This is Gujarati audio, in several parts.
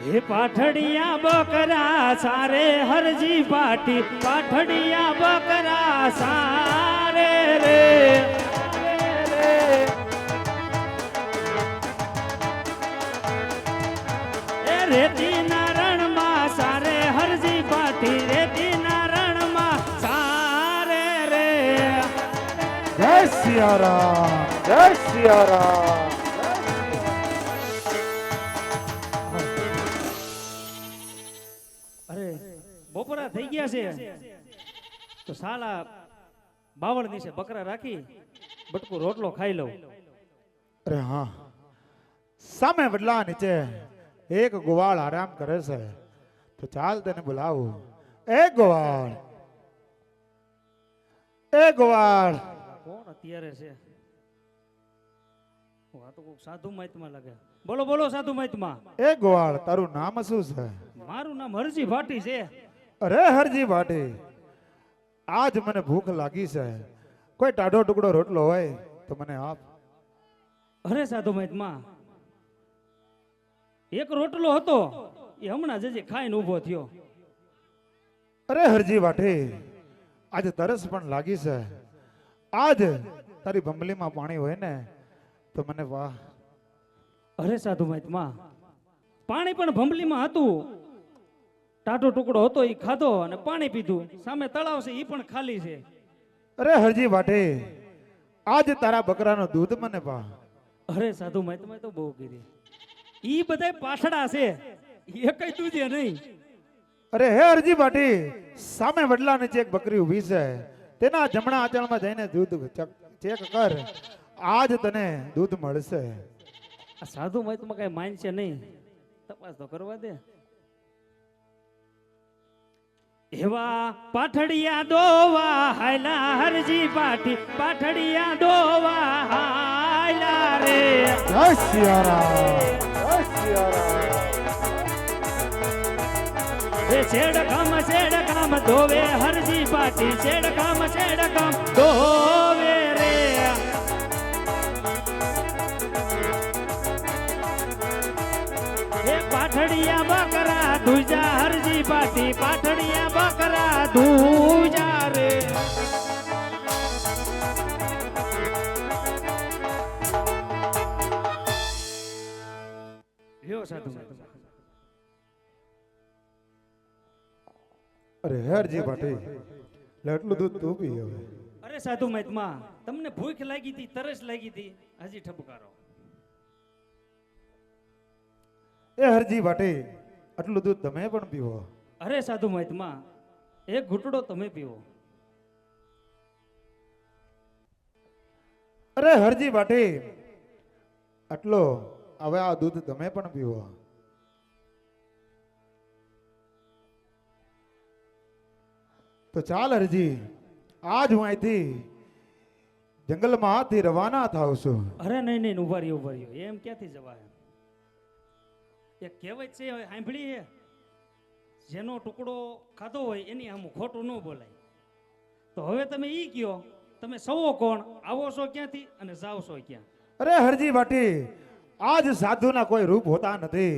હે પાઠડિયા બકરા સારે હરજી પાટી પાઠડિયા બકરા સારે રે એ રેતી નારણમાં સારે હરજી પાટી રેતી નારણમાં સારે રે જય સિયારામ જય સિયારામ. અરે બપોરા થઈ ગયા છે તો સાલા બાવળ દિવસે બકરા રાખી બટકું રોટલો ખાઈ લઉં. અરે હા, સામે વડલા નીચે એક ગોવાળ આરામ કરે છે, તો ચાલ તેને બોલાવું. એ ગોવાળ, એ ગોવાળ. કોણ અત્યારે છે? આ તો કોઈક સાધુ મહાત્મા લાગે. બોલો બોલો સાધુ મહાત્મા. એ ગોવાળ, તારું નામ શું છે? મારું નામ હરજી ભાટી છે. અરે હરજી ભાટી, આજ મને ભૂખ લાગી છે, કોઈ ટાઢો ટુકડો રોટલો હોય તો મને આપ. અરે સાધુ મહાત્મા, એક રોટલો હતો એ હમણાં જજે ખાઈને ઊભો થયો. અરે હરજી ભાટી, આજે તરસ પણ લાગી છે. આજ તારી બંબલીમાં પાણી હોય ને તો મને વાહ. અરે સાધુ મહાત્મા, પાણી પણ ભંભલીમાં હતું. ટાઢો ટુકડો હતો એ ખાધો અને પાણી પીધું. સામે તળાવ છે એ પણ ખાલી છે. અરે હરજી ભાટી, આજ તારા બકરાનો દૂધ મને પા. અરે સાધુ મહાત્મા તો બહુ કીધી. ઈ બધાય પાછડા છે, એ કઈ તુજે નહીં. અરે હે હરજી ભાટી, સામે વડલા નીચે એક બકરી ઊભી છે, તેના જમણા આંચળમાં જઈને દૂધ ચેક કર. આજ તને દૂધ મળશે. આ સાધુ મહાત્મા કઈ માનશે નહીં, તપાસ તો કરવા દે. એવા પાઠડિયા દોવા હાયલા હરજી પાટી પાઠડિયા દોવા હાયલા રે. જય સિયારામ, જય સિયારામ. એ શેડ કામ ધોવે હરજી પાટી શેડ કામ ધોવે રે. એ પાઠડિયા બકરા ધુજા હરજી પાટી પાઠડિયા બકરા ધુજા રે. લ્યો સાધુ મહાત્મા. અરે હે હરજી ભાટી, લે એટલું દૂધ તું પી હવે. અરે સાધુ મહાત્મા, તમને ભૂખ લાગી હતી, તરસ લાગી હતી, હજી ઠપકારો. એ હરજી ભાટી, આટલું દૂધ તમે પણ પીવો. અરે સાધુ મહાત્મા, એક ઘૂંટડો તમે પીવો. અરે હરજી ભાટી, આટલો હવે આ દૂધ તમે પણ પીવો. તો ચાલ હરજી, આજ હું અહીંથી જંગલમાંથી રવાના થાવ છું. અરે નહીં નહીં, ઉભા રહ્યો એમ ક્યાંથી જવાય? એક કહેવત છે, હવે સાંભળી છે, જેનો ટુકડો ખાધો હોય એની આમ ખોટું ન બોલાય. તો હવે તમે ઈ કયો, તમે સૌ કોણ, આવો છો ક્યાંથી અને જાઓ છો ક્યાં? અરે હરજી ભાટી, આજ સાધુના કોઈ રૂપ હોતા નથી.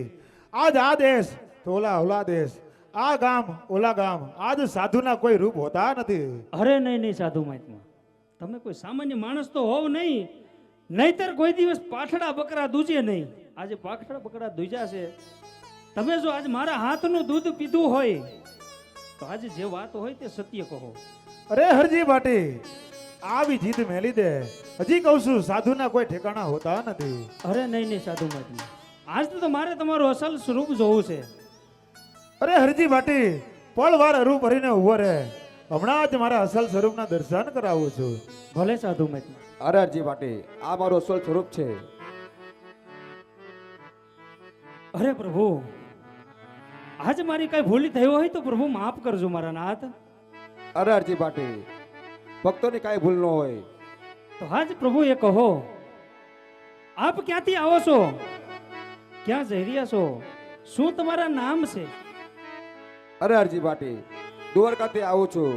આજ આ દેશ તો ઓલા દેશ, આ ગામ ઓલા ગામ, આજ સાધુના કોઈ રૂપ હોતા નથી. અરે નહીં નહીં સાધુ મહાત્મા, તમે કોઈ સામાન્ય માણસ તો હોવ નહીં, નહીતર કોઈ દિવસ પાઠડા બકરા દૂજે નહીં. આજે પાઠડા બકરા દૂજ્યા છે. તમે જો આજ મારા હાથનું દૂધ પીધું હોય તો આજે જે વાત હોય તે સત્ય કહો. અરે હરજી ભાટી, આવી જીત મેલી દે. હજી કહું છું, સાધુના કોઈ ઠેકાણા હોતા નથી. અરે નહીં નહીં સાધુ મહાત્મા, આજ તો મારે તમારું અસલ સ્વરૂપ જોવું છે. અરે હરજી ભાટી, પળવાર રૂપ ભરીને ઉભો રહે. હમણાં જ મારા અસલ સ્વરૂપના દર્શન કરાવું છું. ભલે સાધુ મહાત્મા. અરે હરજી ભાટી, આ મારું અસલ સ્વરૂપ છે. અરે પ્રભુ, આજ મારી કઈ ભૂલી થઈ હોય તો પ્રભુ માફ કરજો મારા નાથ. અરે હરજી ભાટી, ભક્તોની કાંઈ ભૂલ ન હોય. તો આજ પ્રભુ એ કહો, આપ ક્યાંથી આવો છો, ક્યાં જઈ રહ્યા છો, શું તમારા નામ છે? અરે હરજી ભાટી, દ્વારકાથી આવું છું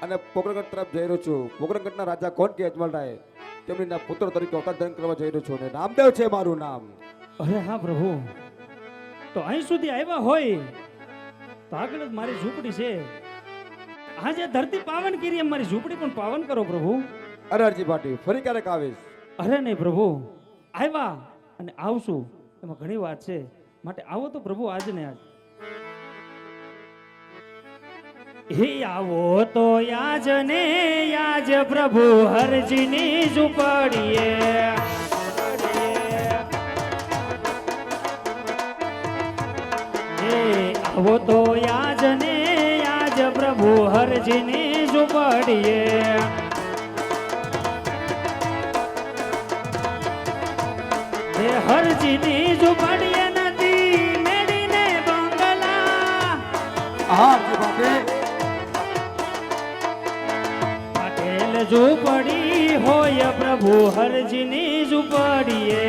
અને પોકરણગઢ તરફ જઈ રહ્યો છું. પોકરણગઢના રાજા કોણ કે અજમલરાય, તેમની પુત્ર તરીકે અવતાર ધારણ કરવા જઈ રહ્યો છું અને નામદેવ છે મારું નામ. અરે હા પ્રભુ, તો અહીં સુધી આવ્યા હોય તો આગળ જ મારી ઝૂંપડી છે. આજે ધરતી પાવન કરી એમ મારી ઝૂંપડી પણ પાવન કરો પ્રભુ. અરે અરજી પાટી ફરી ક્યારેક આવીશ? અરે નહીં પ્રભુ, આવ્યા અને આવશું એમાં ઘણી વાત છે, માટે આવો તો પ્રભુ આજ ને આજ. હે આવો તો યાજ ને યાજ પ્રભુ હરજીની ઝૂંપડીએ. હે આવો તો યાજ ને યાજ પ્રભુ હરજીની ઝૂંપડીએ. હે હરજીની ઝૂંપડીએ નથી મેળીને બંગલા. હા અરજી પાટી. પાટેલ ઝૂંપડી હોય પ્રભુ હરજીની ઝૂંપડીએ.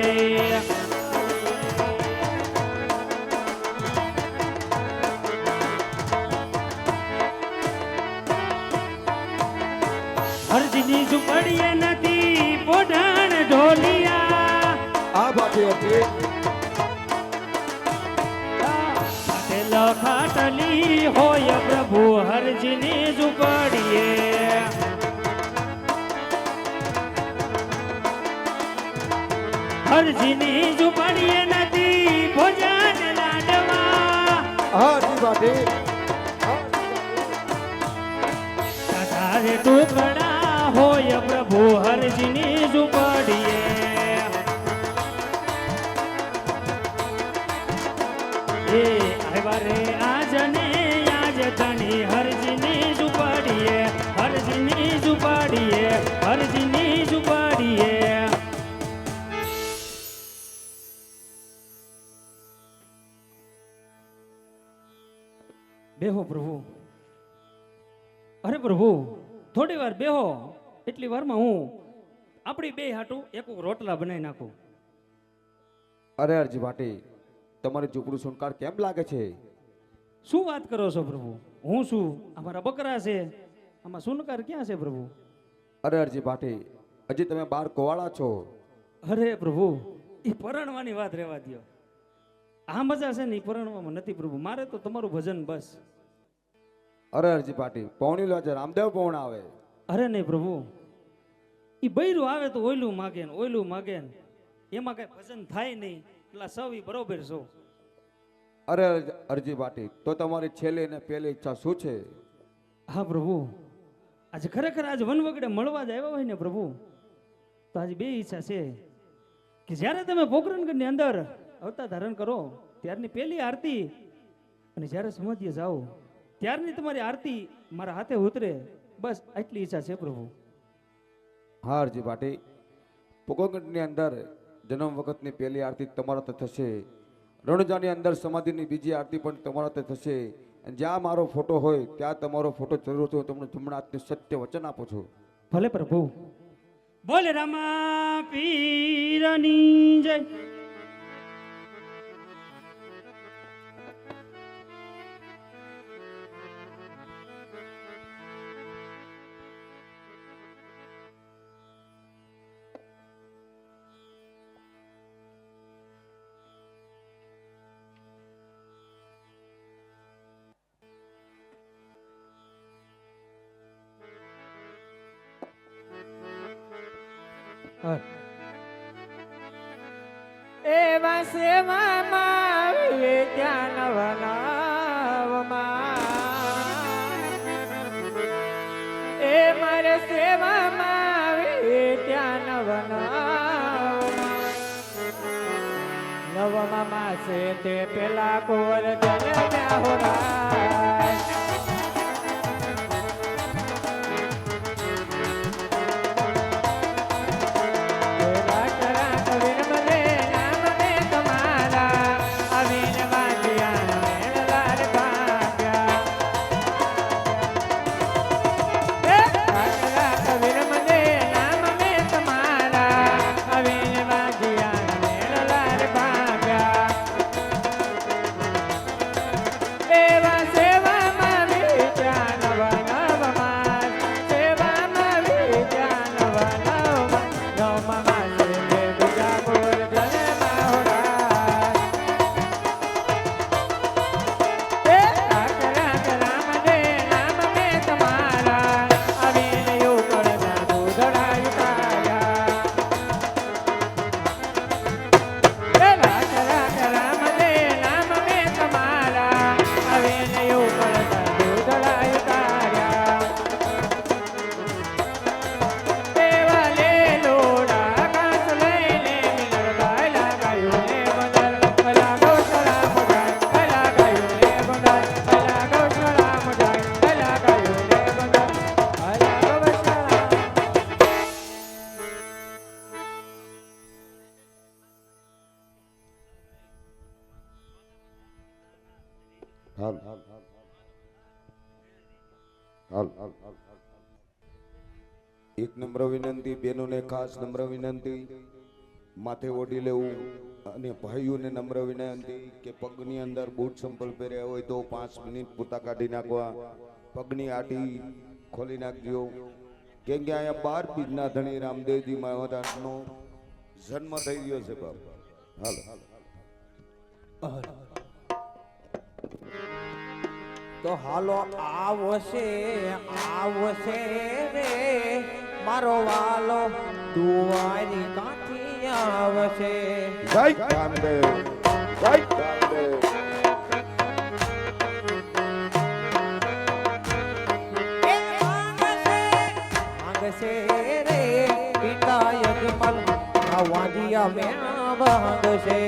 હરજીની ઝૂંપડીએ નથી પોઢણ ઢોલિયા. હા પાટી અરજી. પાટેલ ખાટલી હોય પ્રભુ હરજીની ઝૂંપડીએ. હરજીની ઝૂંપડીએ નથી ભોજન લાડવા. હા અરજી પાટી. તારે ટુકડા હોય પ્રભુ હરજીની ઝૂંપડીએ. એ આવ્યા રે આજ ને આજ તણી હરજીની ઝૂંપડીએ. હરજીની ઝૂંપડીએ. હરજીની ઝૂંપડીએ. બેહો પ્રભુ. અરે પ્રભુ થોડી વાર બેહો, એટલી વારમાં હું આપણી બે હાટું એક રોટલા બનાવી નાખું. અરે અરજી પાટી તમારી ઝૂંપડું સુનકાર કેમ લાગે છે? શું વાત કરો છો પ્રભુ? હું શું, અમારા બકરા છે, આમાં સુનકાર ક્યાં છે પ્રભુ? અરે અરજી પાટી હજી તમે બાર કોવાળા છો. અરે પ્રભુ એ પરણવાની વાત રહેવા દ્યો. આ મજા છે ને એ પરણવામાં નથી પ્રભુ. મારે તો તમારું ભજન બસ. અરે અરજી પાટી પૌણી લો છે, રામદેવ પૌણ આવે. અરે નહીં પ્રભુ, એ બૈરું આવે તો ઓયલું માગે ને ઓયલું માગે ને એમાં કઈ ભજન થાય નહીં. એટલે સૌ ઈ બરોબર છો. અરે અરજી પાટી તો તમારી છેલ્લી ને પહેલી ઈચ્છા શું છે? હા પ્રભુ, આજે ખરેખર આજે વનવગડે મળવા જ આવ્યા હોય ને પ્રભુ, તો આજે બે ઈચ્છા છે કે જ્યારે તમે પોકરણગઢની અંદર અવતાર ધારણ કરો ત્યારની પહેલી આરતી, અને જ્યારે સમાધિએ જાઓ ત્યારની તમારી આરતી મારા હાથે ઉતરે. બસ આટલી ઈચ્છા છે પ્રભુ. હા અરજી પાટી પોકરણગઢની અંદર જન્મ વખતની પહેલી આરતી તમારા તે થશે. રણજાની અંદર સમાધિની બીજી આરતી પણ તમારા તે થશે. અને જ્યાં મારો ફોટો હોય ત્યાં તમારો ફોટો જરૂર હું તમને જમણા હાથનું સત્ય વચન આપું છું. ભલે પ્રભુ. બોલે રામા પીરની જય. એવા સેવામાં ત્યાં નવનાવમાં એ મારે સેવામાં ત્યાં નવનાવમાં નવમાં માસે તે પેલા કોર જન્મ્યા હોરા સેવા હાલ હાલ એક નમ્ર વિનંતી, બેનોને ખાસ નમ્ર વિનંતી, માથે ઓઢી લેવું. અને ભાઈઓને નમ્ર વિનંતી કે પગની અંદર બૂટ સંપલ પહેર્યા હોય તો 5 મિનિટ પૂતા કાઢી નાખવા, પગની આટી ખોલી નાખજો. કેમ કે અહીંયા 12 બીજના ધણી રામદેવજી મહારાજનો જન્મ થઈ ગયો છે બાપ. હાલ તો હાલો આવશે રે મારો વાલો દુવારી કાંઠી આવશે. જય રામદેવ, જય રામદેવ. માંગશે રે પિતા યજમલ આ વાંધિયા મેણા ભાંગશે.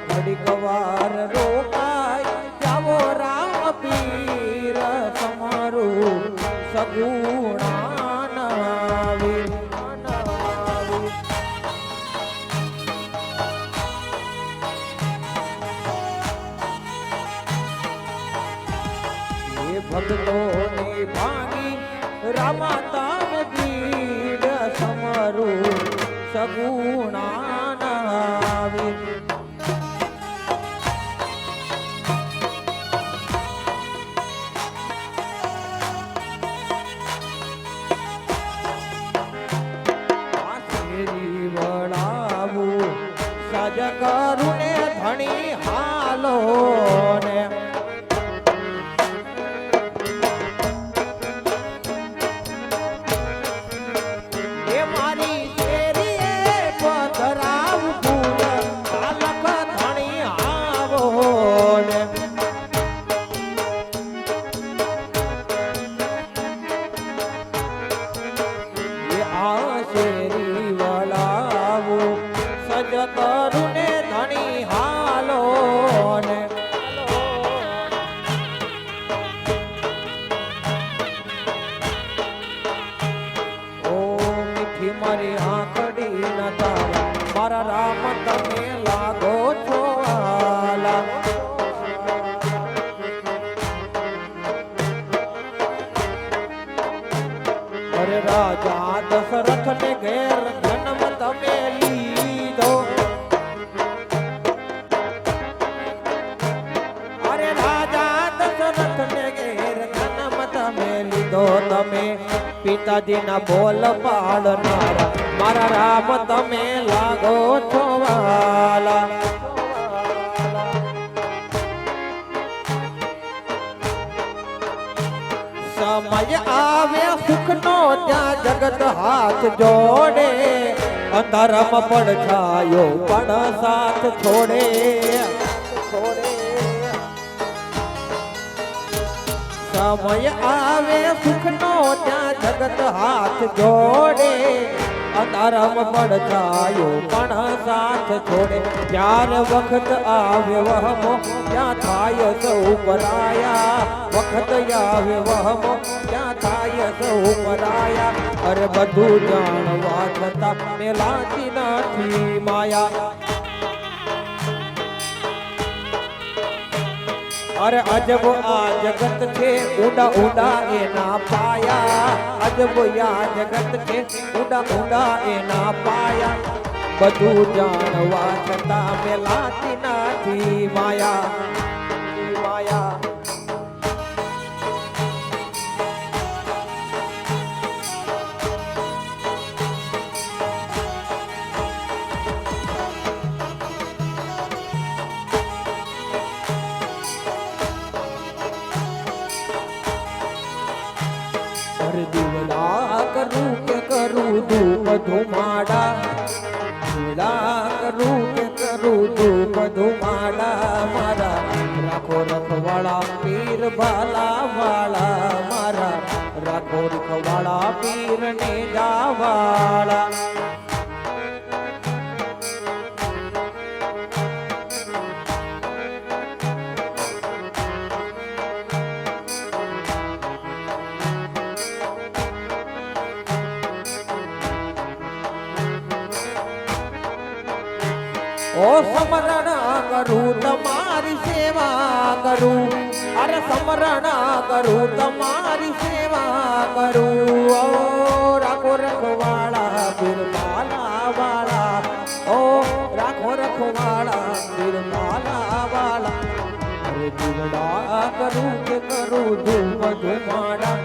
ઘડીક વાર રોકાય જાવો રામ પીર તમારું સગુણા નવી. એ ભક્તોની ભાગી રામા તામ ગીર સમરું સગુણા નવી. સજ કરું ને ધણી હાલો ને એ મારી શેરીએ પધરાવ ફૂલ આલખ ધણી આવો ને. એ આ શેરી વળાવું સજ કરું ને ધણી હાલો ને. ઓ મીઠી મારી આંખડી ન તારા મારા રામ તમે લાગો છો વાલા. અરે રાજા દશરથ ને ઘેર જન્મ તમે લીધો. અરે રાજા દશરથ ને ઘેર જન્મ તમે લીધો. તમે પિતાજીના બોલ પાડનારા મારા રામ તમે લાગો છો વાલા. સમય આવે સુખનો ત્યાં જગત હાથ જોડે. અંધારામાં પડછાયો પણ સાથ છોડે. સમય આવે સુખનો ત્યાં જગત હાથ જોડે. અંધારામાં પડછાયો પણ સાથ છોડે. જ્યારે વખત આવે વહમો ત્યાં થાય સૌ પરાયા. વખત આવે વહમો ત્યાં થાય સૌ પરાયા. અરે બધું જાણવા છતાં મેલાતી નથી માયા. અરે અજબ આ જગત છે ઊંડા ઊંડા એના પાયા. અજબ આ જગત છે ઊંડા ઊંડા એના પાયા. બધું જાણવા છતાં મેલાતી નથી માયા. માયા દીવડા કરું કે કરું ધૂપ ધુમાડા. દીવડા કરું કે કરું તું બધું માડા મારા રાખો રખવાળા પીર ભાલા વાળા મારા રાખો રખવાળા પીર ને જાવાળા ઓ સમરણ કરું તમારી સેવા કરું અરે સમરણ કરું તમારી સેવા કરું ઓ રાખો રખવાળા પીર ભાલા વાળા ઓ રાખો રખવાળા પીર ભાલા વાળા અરે દીવડા કરું કે કરું તું બધું માડા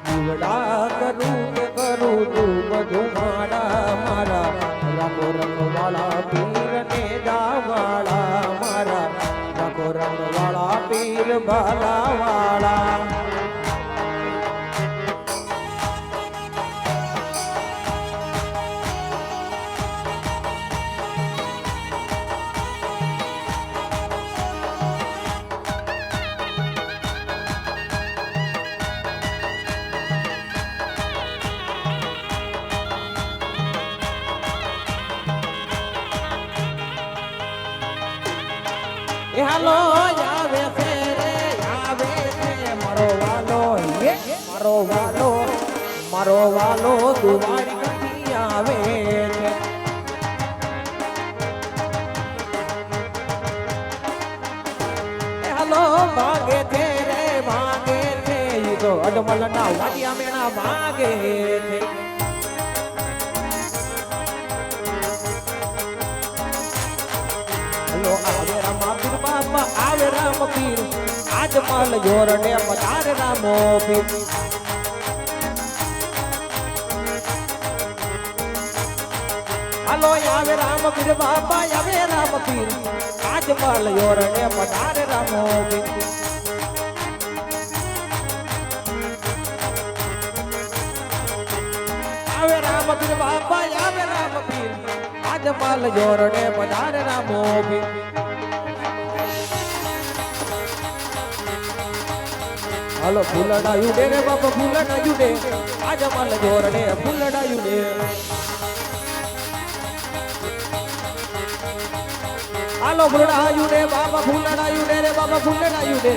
દીવડા કરું કે કરું તું બધું માડા મારા રાખો રખવાળા પીર ને જાવાળા મારા રાખો રખવાળા પીર ભાલા વાળા એ હાલો આવે છે રે આવે છે મારો વાલો એ મારો વાલો દુવારી કટી આવે છે એ હાલો ભાગે છે રે ભાગે છે ઈ તો અડમલ ના વાડિયા મેણા ભાગે છે આવે રામા પીર બાપા આવે રામ પીર આજ માલ જોરડે પધાર રામો પીર હાલો આવે રામ પીર બાપા આવે રામ પીર આજ માલ જોરડે પધાર રામો પીર આવે રામ પીર બાપા આવે રામ પીર આજ માલ જોરડે પધાર રામો પીર હાલો ફૂલડા યુડે રે બાપા ફૂલડા યુડે આજ માલ જોરડે ફૂલડા યુડે હાલો ફૂલડા યુડે બાપા ફૂલડા યુડે રે બાપા ફૂલડા યુડે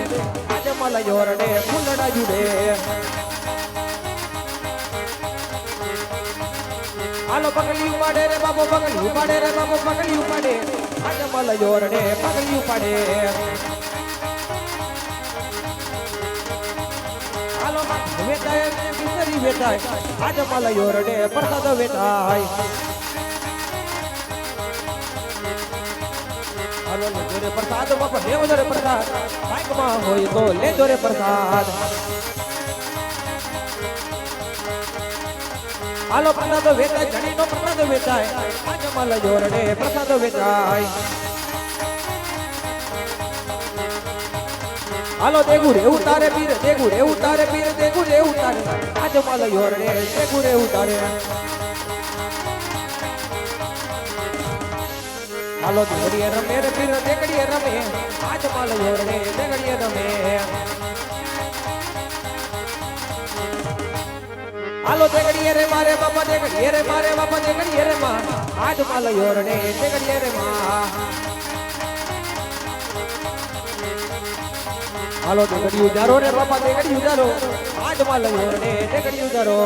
આજ માલ જોરડે ફૂલડા યુડે હાલો પગલી ઉપાડે રે બાપો પગલી ઉપાડે રે બાપો પગલી ઉપાડે આજ માલ જોરડે પગલી ઉપાડે હાલો વેટાય કિસરી વેટાય આજ માલ જોરડે પ્રસાદ વેટાય હાલો લેજો રે પ્રસાદ બાપા લેવો રે પ્રસાદ બાઈકમાં હોય તો લેજો રે પ્રસાદ હાલો પ્રસાદ વેચાય જડીનો પ્રસાદ વેચાય આજ માલ જોરડે પ્રસાદ વેચાય હાલો દેગુ રે ઉતારે પીર દેગુ રે ઉતારે પીર દેગુ રે ઉતારે આજ માલ જોરડે દેગુ રે ઉતારે હાલો દેગડીએ રમે રે પીર દેગડીએ રમે આજ માલ જોરડે દેગડીએ રમે હાલો દેગડીએ રે મારે બાપા દેગડીએ રે મારે બાપા દેગડીએ રે માં આજ માલ જોરડે દેગડીએ રે માં હાલો દેગડી ઉજારો રે બાપા દેગડી ઉજારો આજ માલ જોરડે દેગડી ઉજારો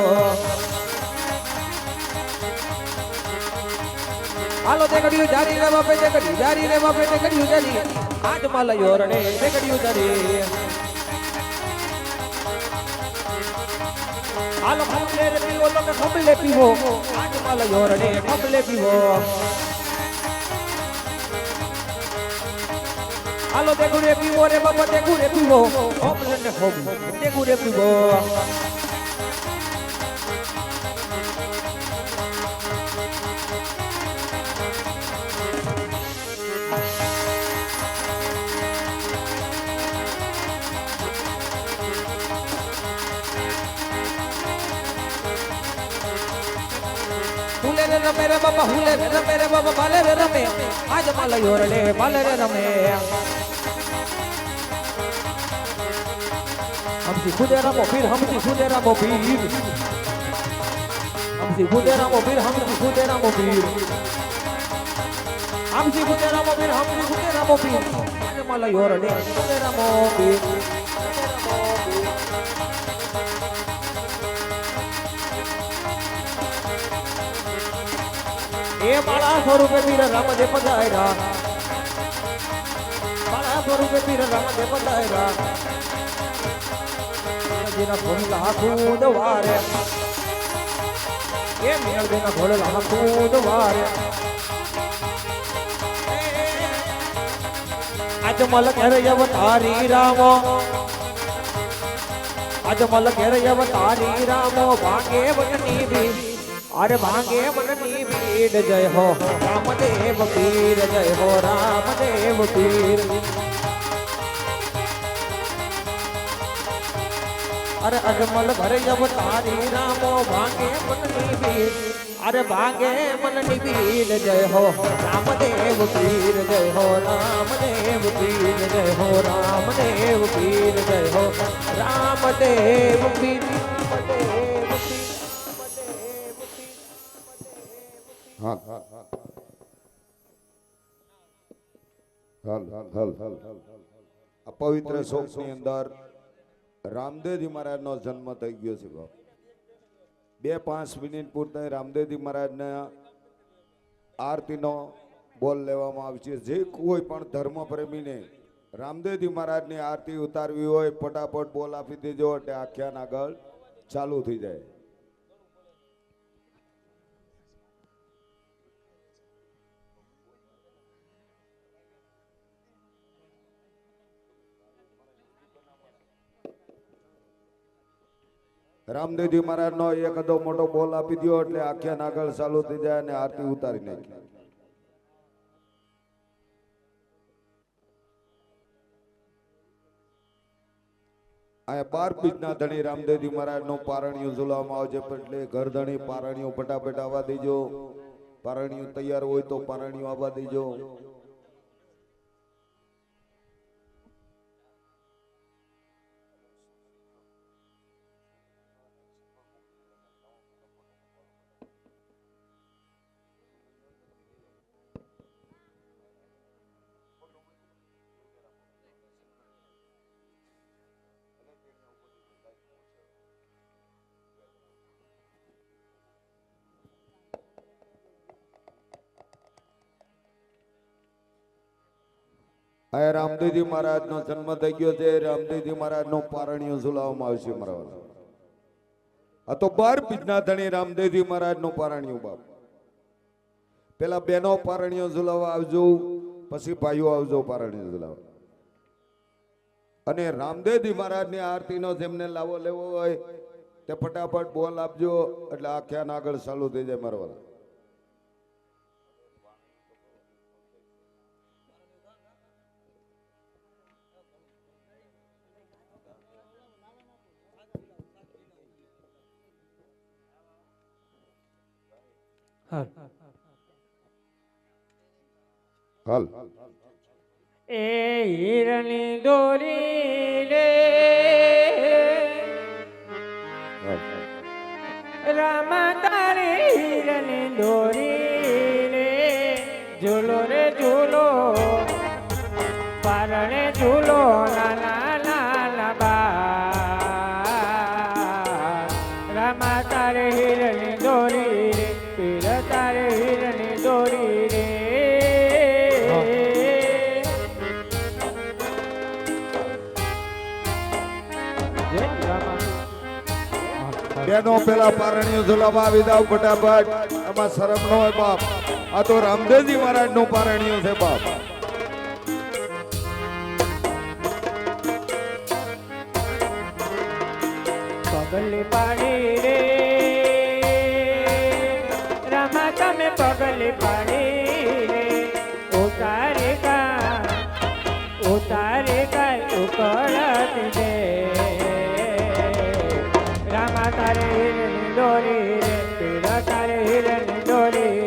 હાલો દેગડી ઉજારી રે બાપા દેગડી ઉજારી રે બાપા દેગડી ઉજારી આજ માલ જોરડે દેગડી ઉજારી હાલો ખંભલે રે પીવો લોક ખંભલે પીવો આજ માલ જોરડે ખંભલે પીવો હાલો દેગુરે પીવો રે બાપા દેગુરે પીવો ખંભલે ને ખંભ દેગુરે પીવો રમે રે બાબા હુલે રે રમે રે બાબા બાલે રે રમે આજ મલયો રે બાલે રે રમે હમસી ખુદે રામો પીર હમસી ખુદે રામો પીર હમસી ખુદે રામો પીર હમસી ખુદે રામો પીર હમસી ખુદે રામો પીર હમસી ખુદે રામો પીર આજ મલયો રે ખુદે રામો પીર એ માળા સ્વરૂપે પીર રામદેવ પધાર્યા માળા સ્વરૂપે પીર રામદેવ પધાર્યા જેના ભોળા કૂદ વારે એ મીનલદેના ભોળા કૂદ વારે આજ મલ ઘેર અવતારી રામો આજ મલ ઘેર અવતારી રામો ભાગે વગની બી अरे भांगे मननी पीर जय हो रामदेव पीर जय हो रामदेव पीर अरे अजमल भरे जब तारी रामो भांगे मननी पीर अरे भांगे मननी पीर जय हो रामदेव पीर जय हो रामदेव पीर जय हो रामदेव पीर जय हो रामदेव पीर હાલ આ પવિત્ર શોકની અંદર રામદેવજી મહારાજનો જન્મ થઈ ગયો છે બાપ 2-5 મિનિટ પૂરતા રામદેવજી મહારાજને આરતીનો બોલ લેવામાં આવશે જે કોઈ પણ ધર્મ પ્રેમીને રામદેવજી મહારાજની આરતી ઉતારવી હોય ફટાફટ બોલ આપી દેજો એટલે આખ્યાન આગળ ચાલુ થઈ જાય રામદેવજી મહારાજ નો એકદો મોટો બોલ આપી દો એટલે આખ્યાન આગળ ચાલુ થઈ જાય અને આરતી ઉતારી નાખી આ 12 બીજના ધણી રામદેવજી મહારાજ નું પારણિયું ઝુલવામાં આવશે એટલે ઘરધણી પારણિયું ફટાફટ આવવા દેજો પારણિયું તૈયાર હોય તો પારણિયું આવવા દેજો આ રામદેવજી મહારાજ નો જન્મ થઈ ગયો છે રામદેવજી મહારાજ નું પારણિયું ઝુલાવવામાં આવશે મારા આ તો 12 બીજના ધણી રામદેવજી મહારાજ નું પારણિયું બાપ પેલા બેનો પારણિયું ઝુલાવવા આવજો પછી ભાઈઓ આવજો પારણિયું ઝુલાવવા અને રામદેવજી મહારાજ ની આરતી નો જેમને લાવો લેવો હોય તે ફટાફટ બોલ આપજો એટલે આખ્યાન આગળ ચાલુ થઈ જાય મારા હાલ એ હિરની દોરી રે રામ તારે હિરની દોરી રે ઝૂલો રે ઝૂલો પારણે ઝૂલો નાના નાના બા રામ તારે હિરની દોરી રે પીર તારે હિરની દોરી રે બેનો પેલા પારણિયું ઝુલાવવા આવી જાવ ફટાફટ આમાં શરમ ન હોય બાપ આ તો રામદેવજી મહારાજ નું પારણિયું છે બાપ પગલી પાડી રે રામા તમે પગલી પાડી રે ઉતારે કાય ઉકળત દે રામા તારે હિરની દોરી રે પીરા તારે હિરની દોરી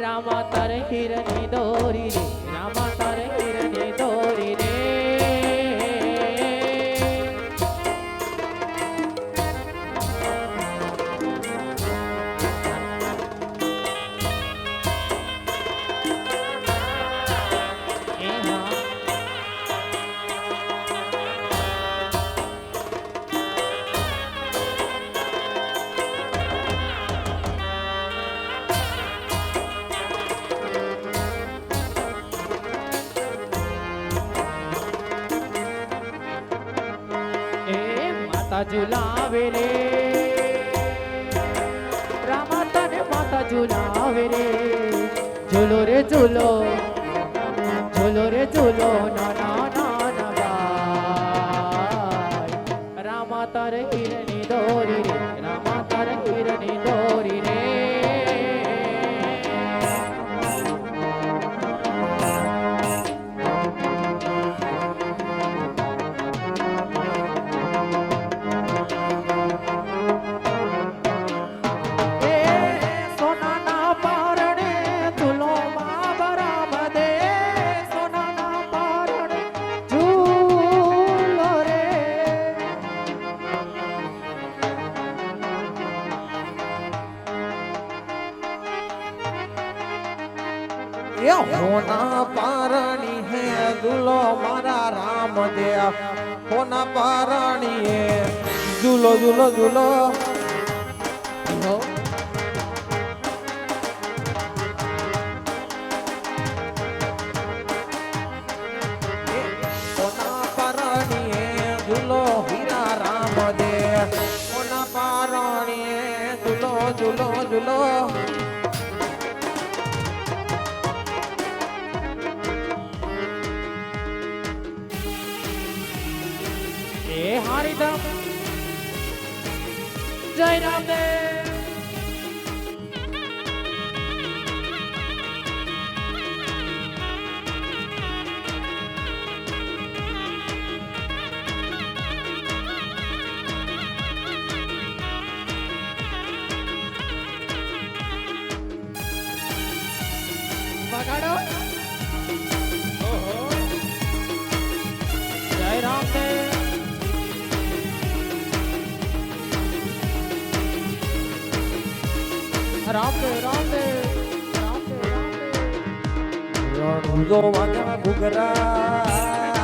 રામા તારે હીરની દોરી રે રામા તારે હીરની દોરી રે એ હા એ માતા ઝુલાવે રે રામા તને માતા ઝુલાવે રે ઝૂલો રે ઝૂલો ઝૂલો રે ઝૂલો નાના નાના ગાય રામા તારે હીરની દોરી રે રામા તારે હીરની દોરી રે એ સોનાના પારણે ઝૂલો બાબા રામ દે સોનાના પારણે ઝૂલો રે એ હોના પારણી હે ઝૂલો મારા રામ દે હોના પારણી હે ઝૂલો ઝૂલો ઝૂલો કોના પારણીએ ઝૂલો હીરા રામ દે કોના પારણીએ ઝૂલો ઝૂલો ઝૂલો એ હરિધામ જય રામદેવ વગાડો ઓહો જય રામદેવ રામદેવ રામદેવ રામદેવ રણુજો વાગ્યા ઘૂઘરા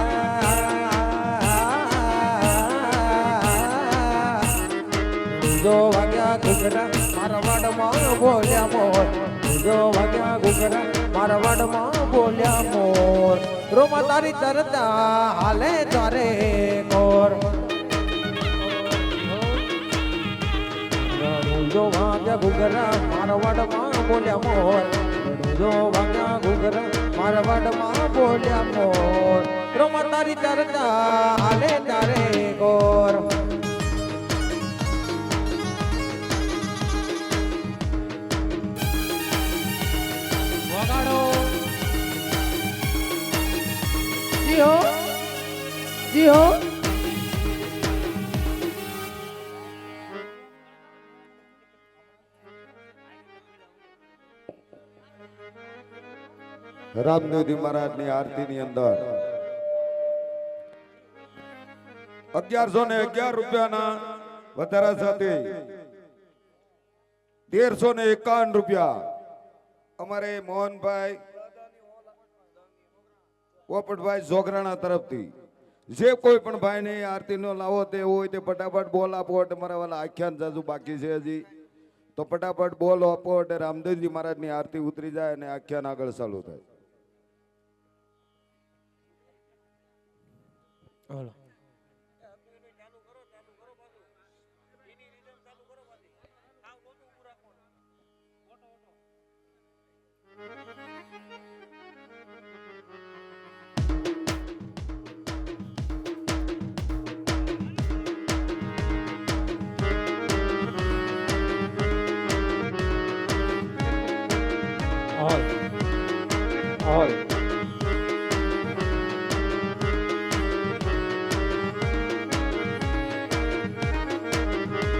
જો વાગ્યા ઘૂઘરા મારવાડમાં બોલ્યા મોર જો વાગ્યા ઘૂઘરા મારવાડમાં બોલ્યા મોર રોમા તારી તરતા હાલે તારે કોર જો વાગ્યા ઘૂઘરા મારવાડમાં બોલ્યા મોર જો વાગ્યા ઘૂઘરા મારવાડમાં બોલ્યા મોર રોમા તારી તરતા હાલે તારે કોર વગાડો જી હો જી હો રામદેવજી મહારાજની આરતીની અંદર 1111 રૂપિયાના વધારા સાથે 1351 રૂપિયા અમારે મોહનભાઈ પોપટભાઈ જોગરાણા તરફથી જે કોઈ પણ ભાઈને આરતીનો લાવો તે હોય તે ફટાફટ બોલ આપો એટલે મારા વાલા આખ્યાન જાજુ બાકી છે હજી તો ફટાફટ બોલ આપો એટલે રામદેવજી મહારાજની આરતી ઉતરી જાય અને આખ્યાન આગળ ચાલુ થાય. હાલો all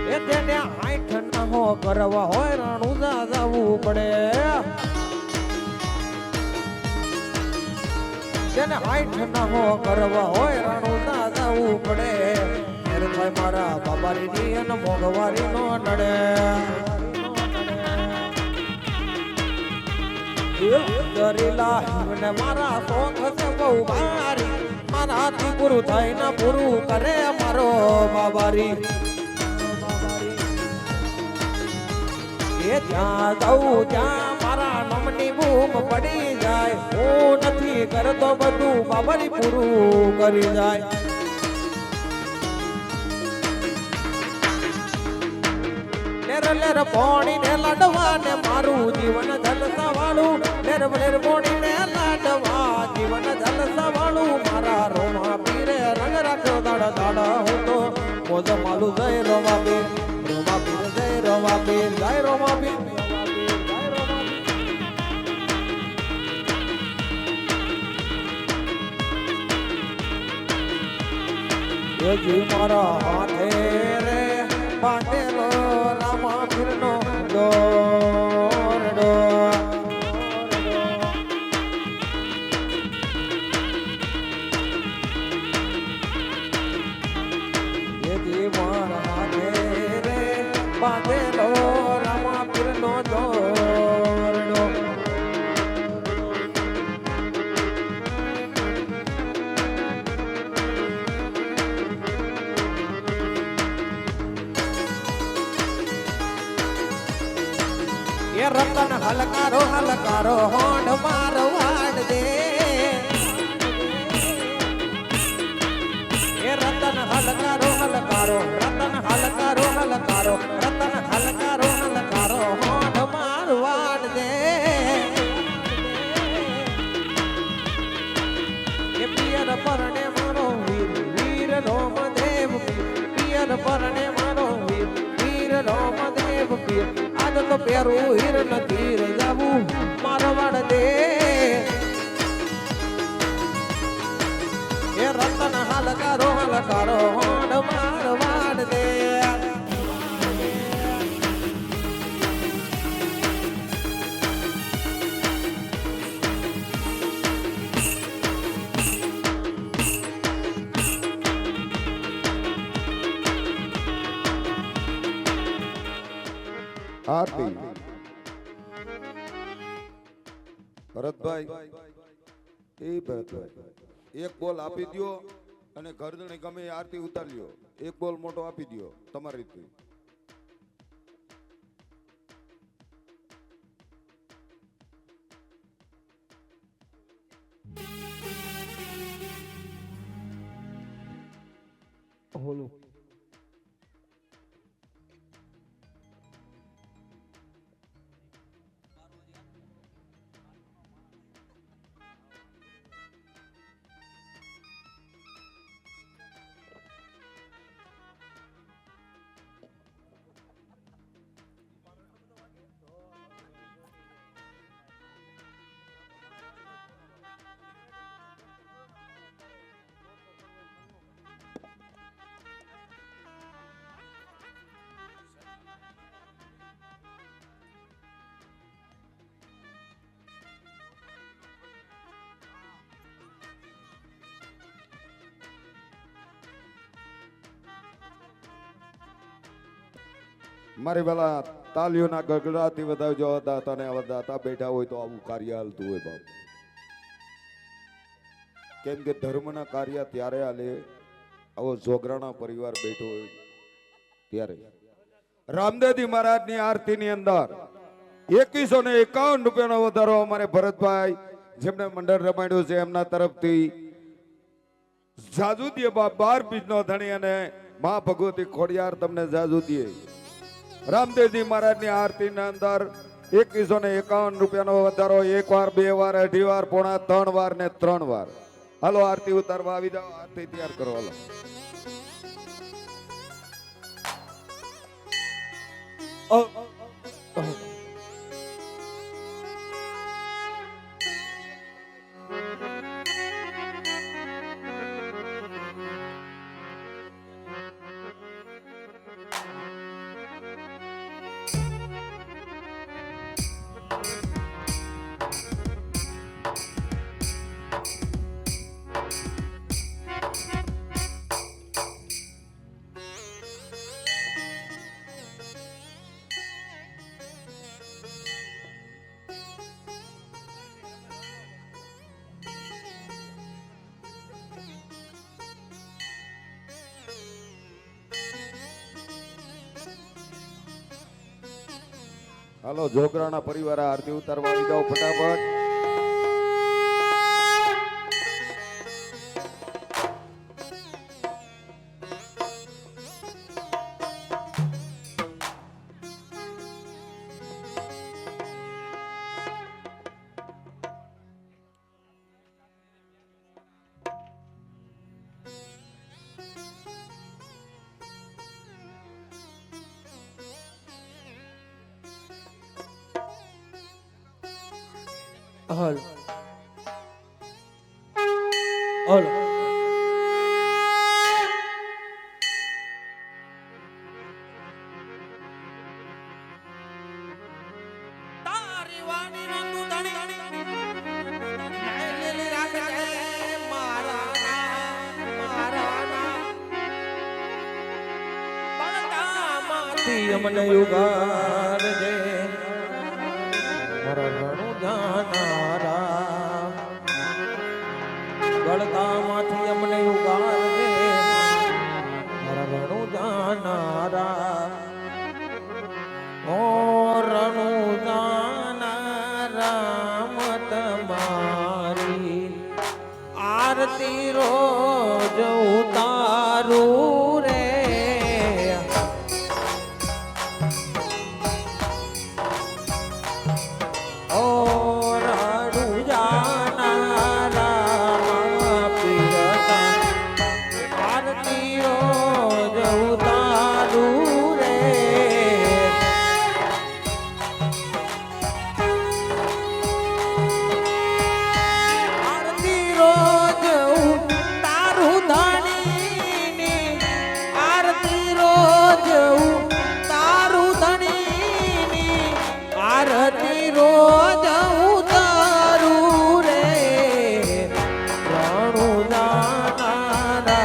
એ તેને હાઈઠ ના હો કરવા હોય રણુજા જવું પડે જેને હાઈઠ ના હો કરવા હોય રણું ના જવું પડે મેર થાય મારા બાબારી અને મોંઘવારી નો નડે દરેલા હિમને મારા શોખ છે બહુ ભારી મારાથી પૂરું થાય ને પૂરું કરે મારો બાબારી એ ત્યાં જાઉં ત્યાં મારા નમની બૂમ પડી જાય હું નથી કરતો બધું બાબારી પૂરું કરી જાય લેર પોણી ને લાડવા ને મારું જીવન જલસા વાળું લેર પોણી ને લાડવા જીવન જલસા વાળું મારા રોમા પીરે રંગ રાખ્યો દાડા દાડા હું તો મોજ માલું જય રોમા પીર જય રોમા પીર જય રોમા પીર જી મારા હાથે રે બાંધેલો રામા પીરનો દોરડો જી મારા હાથે રે બાંધેલો રામા પીરનો દોરડો એ રતન હલકારો હોંડ મારવાડ દે એ રતન હલકારો રતન હલકારો હોંડ મારવાડ દે એ પિયર પરણે મારો વીર રોમદેવ પિયર પરણે મારો વીર રોમદેવ પીર આજ તો પેરું હીર નથી જાવું મારવાડ દે એ રતન હલકારો હોંડ મારવાડ દે આરતી ભરતભાઈ એ ભરતભાઈ એક બોલ આપી દ્યો અને ઘરને ગમે એ આરતી ઉતારી લ્યો એક બોલ મોટો આપી દ્યો તમારી રીતે હોલું મારી પેલા તાલીઓના ગગડાથી વધાવજો દાતા ને દાતા બેઠા હોય તો આવું કાર્ય હાલતું હોય બાપ કેમ કે ધર્મના કાર્ય ત્યારે હાલે આવો જોગરાણા પરિવાર બેઠો હોય ત્યારે રામદેવજી મહારાજની આરતીની અંદર 2151 રૂપિયાનો વધારો અમારે ભરતભાઈ જેમને મંડળ રમાડ્યું છે એમના તરફથી જાજુદીએ બાપ 12 બીજનો ધણી અને મા ભગવતી ખોડિયાર તમને જાજુદીએ રામદેવજી મહારાજની આરતીના અંદર 2151 રૂપિયાનો વધારો એક વાર બે વાર અઢી વાર પોણા 3 વાર ને 3 વાર હાલો આરતી ઉતારવા આવી જાઓ આરતી તૈયાર કરો હાલો હાલો જોગરાણા પરિવાર આરતી ઉતારવા આવી જાઓ ફટાફટ. હલ હલ તારી વાણી રંગુ ધણી નાયલી રાખજે મારા બળતામાંથી અમને યુગારજે મારા રણુ જાનારા ગળતામાંથી અમને ઉગારજે મારા રણુ જાનારા ઓ રણુ જાનારા મત મારી આરતી રોજ ઉતારું રે ઓ રણુ જાનારા પીરતા આરતી રોજ ઉતારું રે આરતી રોજ ઉતારું ધણીની આરતી રોજ ઉતારું ધણીની આરતી રોજ ઉતારું રે રણુ જાનારા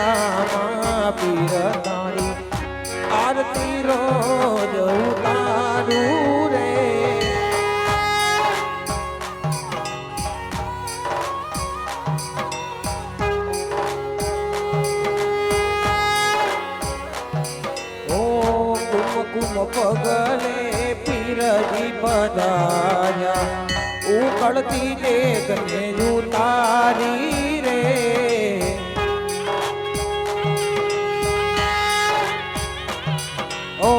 પીરતાની આરતી રોજ ઉતારું રે ઓ કુમકુમ પગલે પીરજી પધાર્યા ઉકળતી દેખને ઉતારી રે ઓ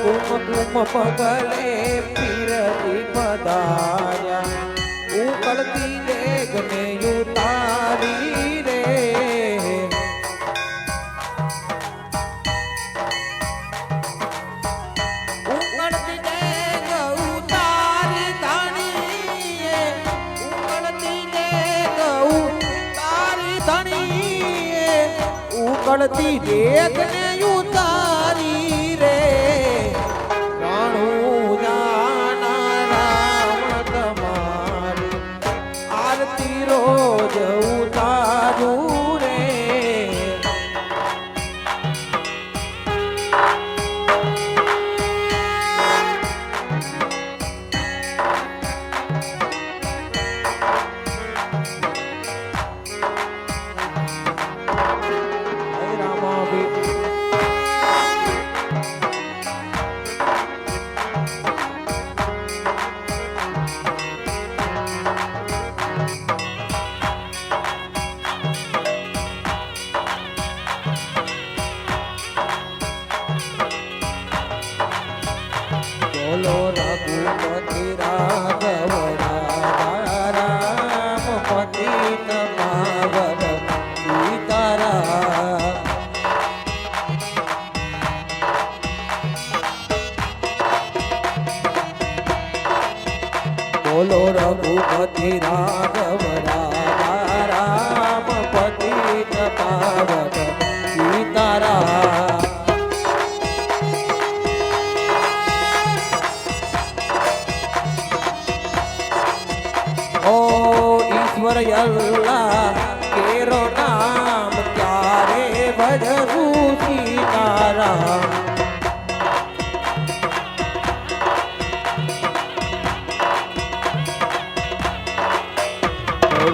કુમકુમ પગલે પીરજી પધાર્યા ઉકળતી દેખને ઉતારી રે ઉકળતી દેગ ઉતારી ધણીએ ઉકળતી દેગ ઉતારી ધણીએ ઉકળતી દેગને ઉતારી રે રણુ જાનારા તમારી આરતી રોજ ઉતારું રે હે રામા બોલો રઘુપતિ રાઘવ રામ પતિત પાવન સીતારામ બોલો રઘુપતિ રાઘવ રામ પતિત પાવન સીતારામ ઓ ઈશ્વર અલ્લાહ કેરો નામ ક્યારે ભજવું સીતારામ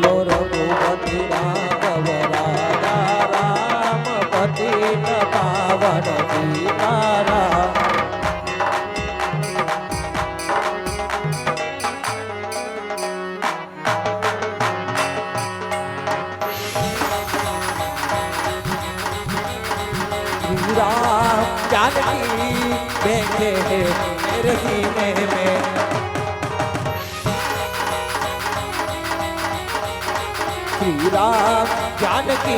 બોલો રઘુપતિ રાઘવ રામ પતિત પાવન સીતારામ श्री राम जानकी बैठे हैं मेरे सीने में श्री राम जानकी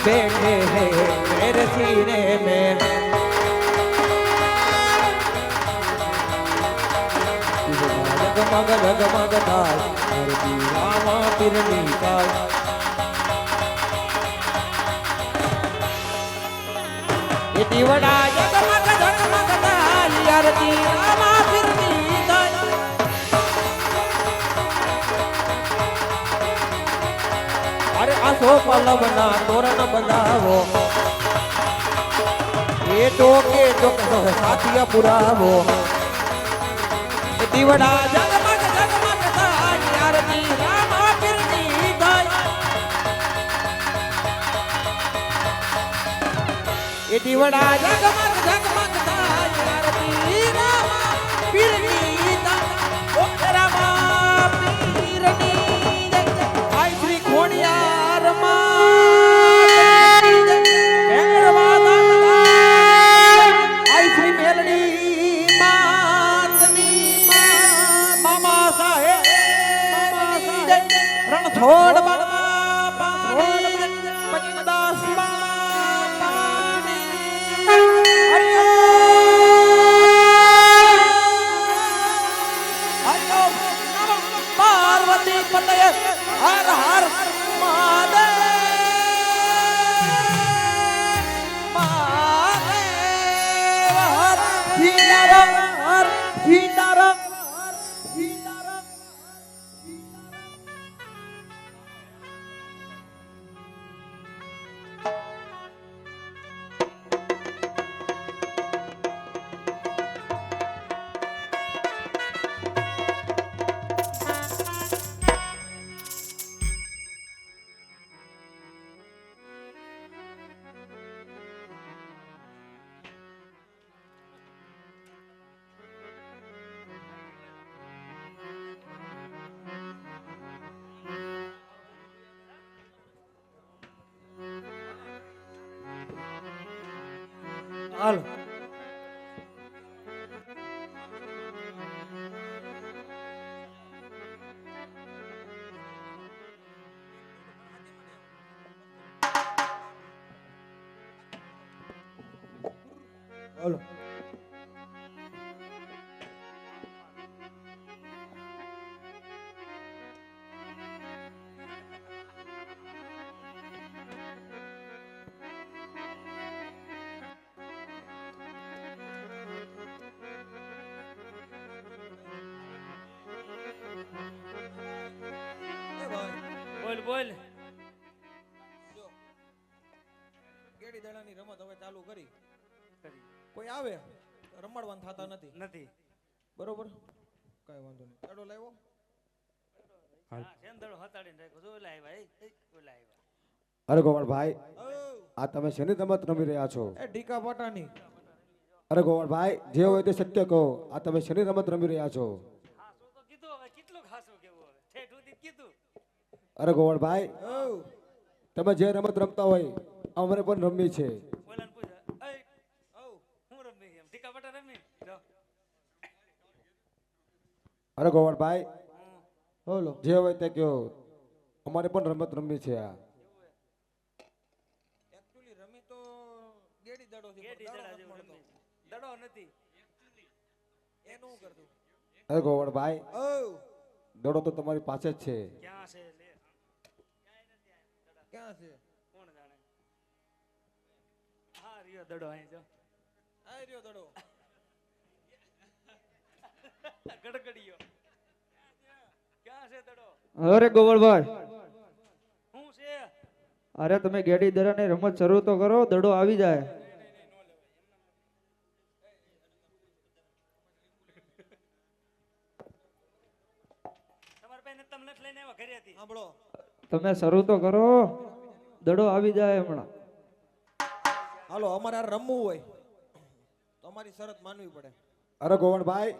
बैठे हैं मेरे सीने में जगमग जगमग થાય હરજી રામા પીરની થાય એ દીવડા જગમગ જગમગ થાય હરજી રામા પીરની થાય અરે આસો પલ્લવના તોરણ બંધાવો એ ટોકે ટોકે સાથિયા પુરાવો દીવડા જગમગ જગમગ થાય આરતી રામા પીરની થાય એ દીવડા જગમગ જગમગ થાય આરતી રામા પીરની થાય ઓ રામા પીરની જય આઈ શ્રી ખોડિયાર માં ભેરવા દાતા આઈ શ્રી મેલડી માતની રણછોડ બળવા પાણી પચદાસ પાર્વતી પતય હર હર મહાદેવ મહાદેવ હર સીતારામ હર સીતારામ હાલો બોલો બોલ બોલ કેડી દડાની રમત હવે ચાલુ કરી કોઈ આવે રમાડવાન થતા નથી નથી બરોબર કઈ વાંધો નહીં દડો લાવ્યો હા સેમ દડો હતાડીને રાખ્યો જો ઓલા આવ્યા ઓલા આવ્યા અરે ગોવાળભાઈ આ તમે શેની રમત રમી રહ્યા છો એ ઢીકા પાટાની અરે ગોવાળભાઈ જે હોય તે સત્ય કહો આ તમે શેની રમત રમી રહ્યા છો હાસું તો કીધું હવે કેટલું ખાસું કેવું હવે ઠેઠ સુધી કીધું અરે ગોવાળભાઈ તમે જે રમત રમતા હોય અમને પણ રમવી છે ઓલાને પૂછ એ હું રમી એમ ટીકા પટા રમી જો અરે ગોવાળભાઈ બોલો જે હોય તે કહો અમારે પણ રમત રમવી છે આ એક્ચ્યુઅલી રમી તો ગેડી દડો થી ગેડી દડા જેવું રમી દડો નથી એનું કરતું અરે ગોવાળભાઈ દડો તો તમારી પાસે જ છે ક્યાં છે લે ક્યાં છે કોણ જાણે હા રિયો દડો અહીં જો આ રહ્યો દડો ગડગડિયો ક્યાં છે દડો અરે ગોવળભાઈ શું છે અરે તમે ગેડી દડાની રમત શરૂ તો કરો દડો આવી જાય તમારા ભાઈને તમને જ લઈને આવ્યા ઘરેથી સાંભળો તમે શરૂ તો કરો દડો આવી જાય હમણાં હાલો અમારે આ રમવું હોય તો અમારી શરત માનવી પડે અરે ગોવણભાઈ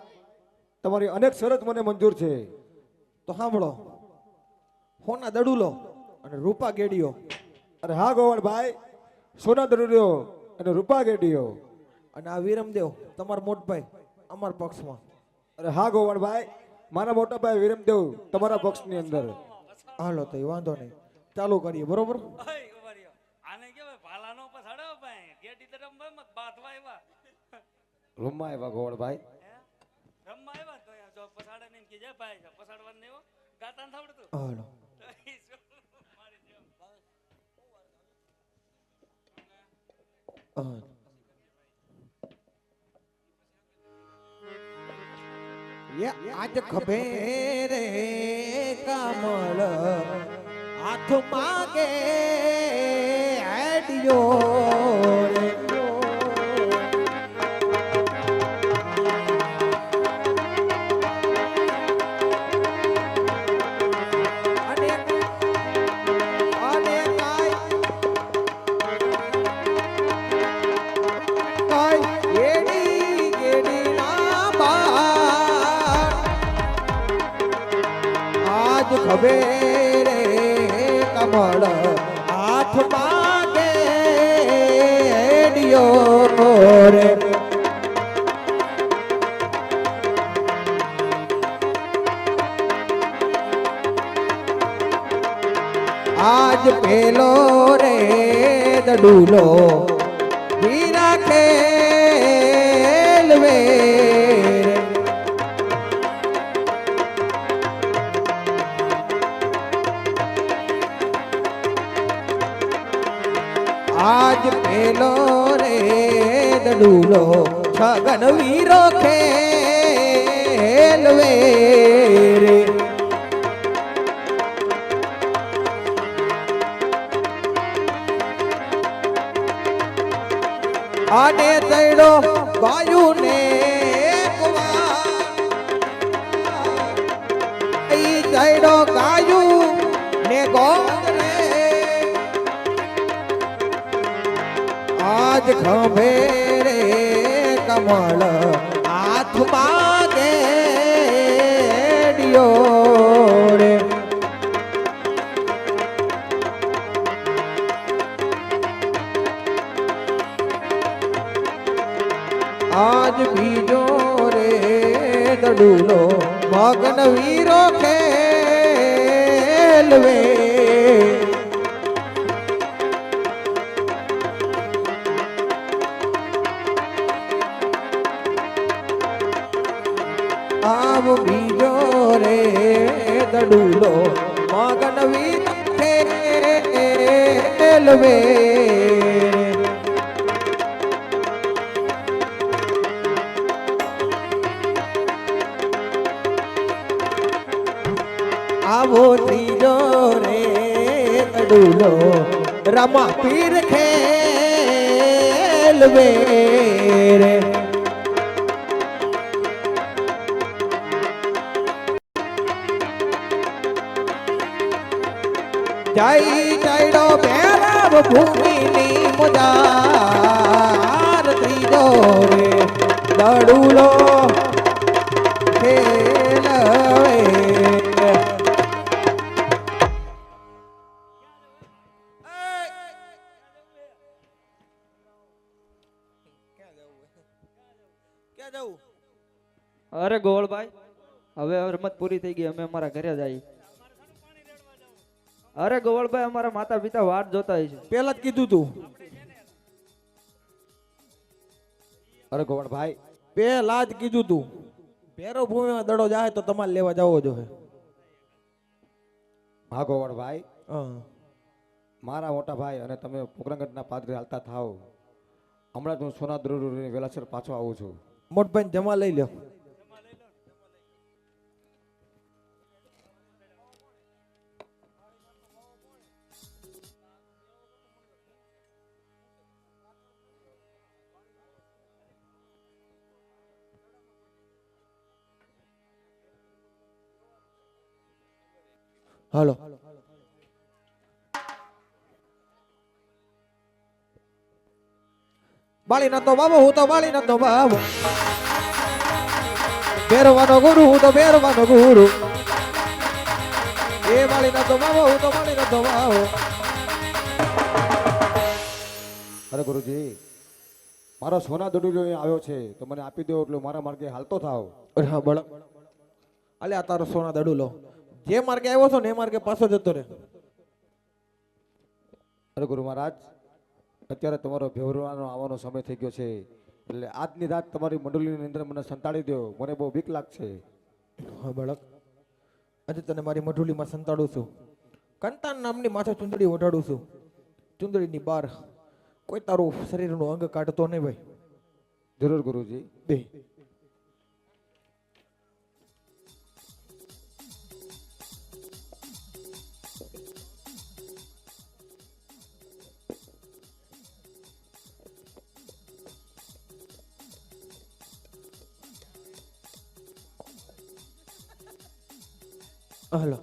તમારી અનેક શરત મને મંજૂર છે તો સાંભળો હોના દડુલો અને રૂપા ગેડીઓ અરે હા ગોવણભાઈ સોના દડુલ્યો અને રૂપા ગેડીઓ. અને આ વિરમદેવ તમારા મોટભાઈ અમારા પક્ષમાં. અરે હા ગોવણભાઈ, મારા મોટા ભાઈ વિરમદેવ તમારા પક્ષની અંદર. હાલો તો ઈ વાંધો નહીં, ચાલુ કરીએ. બરોબર. ઓય, ઉભા રહ્યો. આને કેવાય ભાલાનો પછાડો ભાઈ ગેડી તો રમવા મત બાથવા આવ્યા રૂમમાં આવ્યા ગોવણભાઈ. રમવા આવ્યા તો અહીંયા જો પછાડે ને કે જાય ભાઈ પછાડવાનું નહીં હો ગાતા નથી આવડતું હાલો. મારી જેમ. હા. આજ ખભે રે કમળ હાથ માગે હેડિયો રે. અને અને કાઈ એડી ગેડી ના બાર આજ ખબે રે કમળ હાથ માગે હેડિયો રે. આજ પેલો રે દડુલો વીરા ખેલવે રે. આજ પેલો રે દડુલો છગન વીરો ખેલવે રે. આને તૈડો ગાયું ને ઈ તૈડો ગાયું ને ગોંદ રે. આજ ખંભે રે કમળ હાથ માગે હેડિયો રે. આજ બીજો રે દડુલો મગન વીરો ખેલવે. આવ બીજો રે દડુલો મગન વીરો ખેલવે. આવો ત્રીજો રે દડુલો રમા પીર ખેલવે રે. જય જયડો ભેરવ ભૂમિની મુજાર ત્રીજો રે દડુલો ખેલવે. અરે ગોવળભાઈ, હવે રમત પૂરી થઈ ગઈ, અમે અમારા ઘરે જઈએ. અરે ગોવળભાઈ, અમારા માતા પિતા વાટ જોતા હોય છે. પેલા જ કીધું તું. અરે ગોવણભાઈ, પેલા જ કીધું તું. ભેરો ભૂમિમાં દડો જાય તો તમારે લેવા જવો જોઈએ. હા ગોવણભાઈ, હા. મારા મોટા ભાઈ અને તમે પોકરણગઢના પાદરે હાલતા થાવ. હમણાં જ હું સોના દરૂરી વેલાસર પાછો આવું છું. મોટભાઈ જમા લઈ લ્યો. હાલો. બાળી નતો બાબો, હું તો બાળી નતો બાબો. બેરવાનો ગુરુ, હું તો બેરવાનો ગુરુ. એ બાળી નતો બાબો, હું તો બાળી નતો બાબો. અરે ગુરુજી, મારો સોના દડુલો અહીં આવ્યો છે તો મને આપી દો એટલે મારા માર્ગે હાલતો થાવ. અરે હા બળક, અલે આ તારો સોના દડું લો. જે માર્ગે આવ્યો છો ને એ માર્ગે પાછો જતો રે. અરે ગુરુ મહારાજ, અત્યારે તમારો ભેવરવાનો આવવાનો સમય થઈ ગયો છે એટલે આજની રાત તમારી મંડળીની અંદર મને સંતાડી દો, મને બહુ બીક લાગશે. હા બળક, આજે તને મારી મઢુલીમાં સંતાડું છું. કંતાન નામની માથે ચુંદડી ઓઢાડું છું. ચુંદડીની બહાર કોઈ તારું શરીરનું અંગ કાઢતો નહીં ભાઈ. જરૂર ગુરુજી. બે હલો.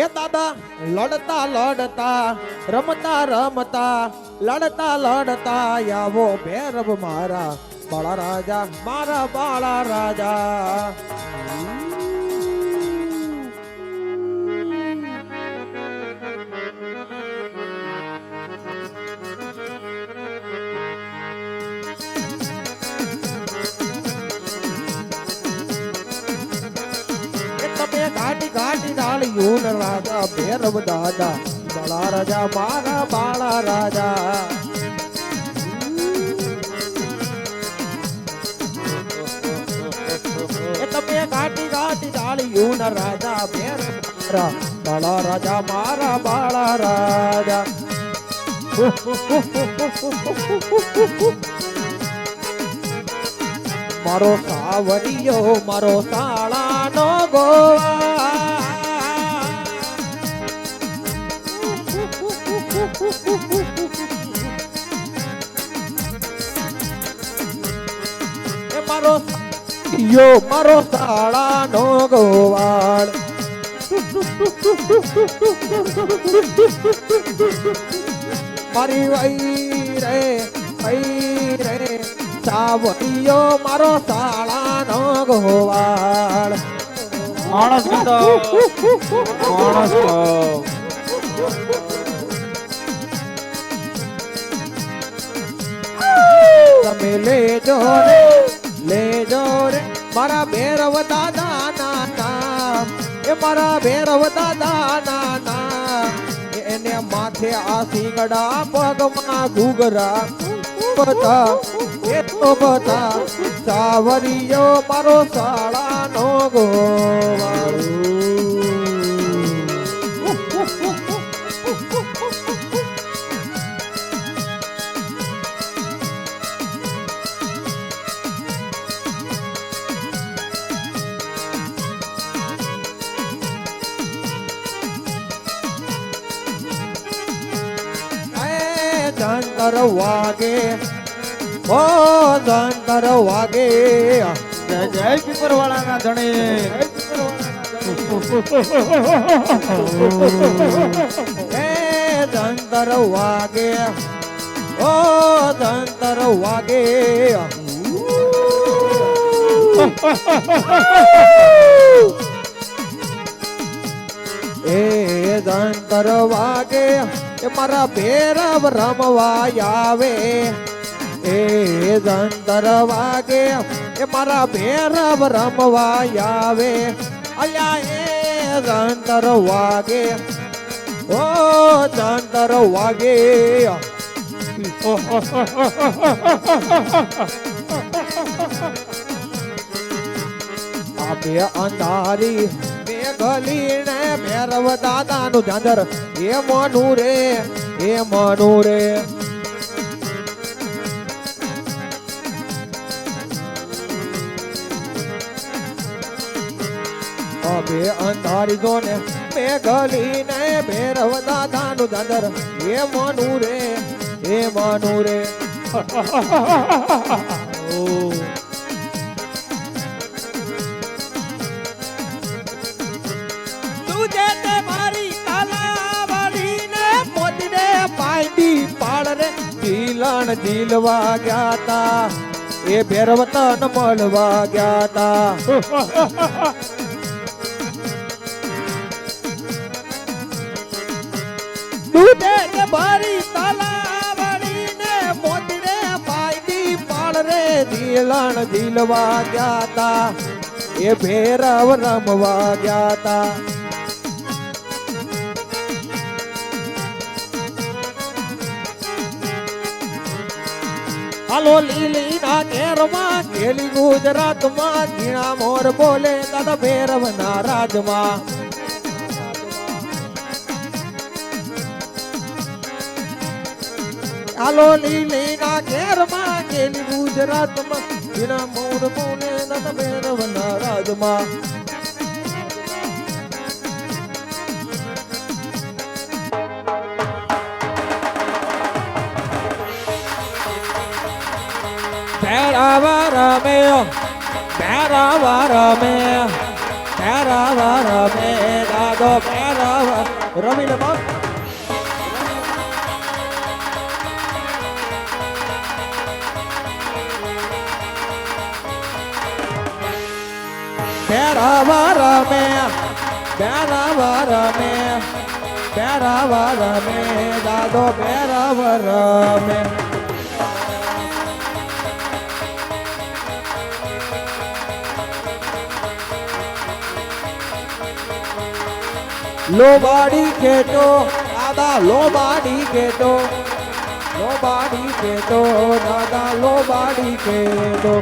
એ દાદા લડતા લડતા રમતા રમતા લડતા લડતા આવો ભૈરવ મારા બાળા રાજા, મારા બાળા રાજા. તમે ઘાટી ઘાટી ડાળ્યું ને રાજા ભૈરવ દાદા, બાળા રાજા, મારા બાળા રાજા. એ તમે ઘાટી ઘાટી ડાળ્યું ને રાજા ભૈરવ મારા બાળા રાજા, મારા બાળા રાજા. મારો સાવરિયો મારો સાળાનો ગોવા, એ મારો યો મારો સાળાનો ગોવાળ. મારી વઈ રે સાવરિયો મારો સાળાનો ગોવાળ. માણસ કીધો માણસ તમે લેજો રે મારા ભૈરવ દાદા ના નામ, એ મારા ભૈરવ દાદા ના નામ. એને માથે આ સિંગડા પગમાં ઘૂઘરા બધા, એ તો બધા સાવરિયો મારો સાળાનો ગોવાળ. ધનકર વાગે ઓ ધનકર વાગે, જય જય પીપરવાળા ના ધણી. એ ધનકર વાગે ઓ ધનકર વાગે. એ ધનકર વાગે એ મારા ભૈરવ રમવા આવે. એ ધનકર વાગે એ મારા ભૈરવ રમવા આવે. અલ્યા એ ધનકર વાગે ઓ ધનકર વાગે. આપે અંધારી ગલીને ભૈરવ દાદાનું ઝાંઝર, એ મનું રે એ મનું રે. અબે અંધારી જોને મેં ગલીને ભૈરવ દાદાનું ઝાંઝર, એ મનું રે એ મનું રે. જીલણ જીલવા ગયા તા, એ ભૈરવ તન મળવા ગયા તા. દૂધે કે ભરી તલાવડીને મિલણ ઝીલવા ગયા તા એ ભેરવ રમવા ગયા તા હાલો લીલી ના ઘેરમાં ખેલી ગુજરાતમાં ઝીણા મોર બોલે દાદા ભેરવ ના રાજમાં હાલો લીલી ના ઘેરમાં ખેલી ગુજરાતમાં ઝીણા મોર બોલે દાદા ભેરવ ના રાજમાં ભેરવા રમે દાદો ભેરવ રમી લે બાપ ભેરવા રમે દાદો ભેરવ રમે લોબાડી ખેતો દાદા લોબાડી ખેતો દાદા લોબાડી ખેતો